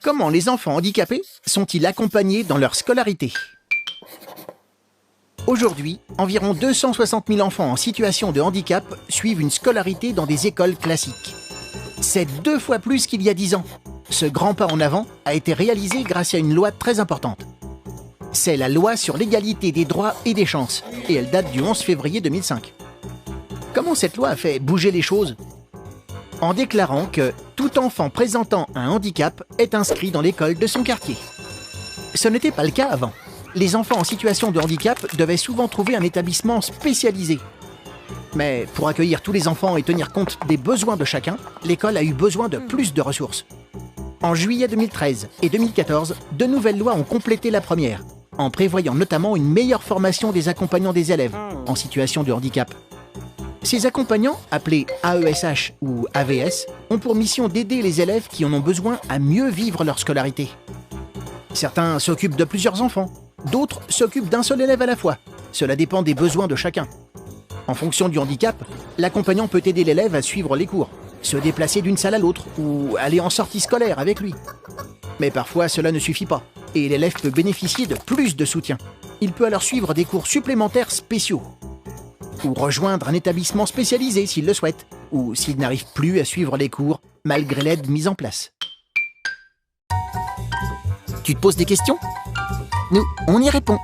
Comment les enfants handicapés sont-ils accompagnés dans leur scolarité? Aujourd'hui, environ 260 000 enfants en situation de handicap suivent une scolarité dans des écoles classiques. C'est 2 fois plus qu'il y a 10 ans. Ce grand pas en avant a été réalisé grâce à une loi très importante. C'est la loi sur l'égalité des droits et des chances, et elle date du 11 février 2005. Comment cette loi a fait bouger les choses? En déclarant que tout enfant présentant un handicap est inscrit dans l'école de son quartier. Ce n'était pas le cas avant. Les enfants en situation de handicap devaient souvent trouver un établissement spécialisé. Mais pour accueillir tous les enfants et tenir compte des besoins de chacun, l'école a eu besoin de plus de ressources. En juillet 2013 et 2014, 2 nouvelles lois ont complété la première, en prévoyant notamment une meilleure formation des accompagnants des élèves en situation de handicap. Ces accompagnants, appelés AESH ou AVS, ont pour mission d'aider les élèves qui en ont besoin à mieux vivre leur scolarité. Certains s'occupent de plusieurs enfants, d'autres s'occupent d'un seul élève à la fois. Cela dépend des besoins de chacun. En fonction du handicap, l'accompagnant peut aider l'élève à suivre les cours, se déplacer d'une salle à l'autre ou aller en sortie scolaire avec lui. Mais parfois, cela ne suffit pas et l'élève peut bénéficier de plus de soutien. Il peut alors suivre des cours supplémentaires spéciaux ou rejoindre un établissement spécialisé s'il le souhaite, ou s'il n'arrive plus à suivre les cours malgré l'aide mise en place. Tu te poses des questions? Nous, on y répond.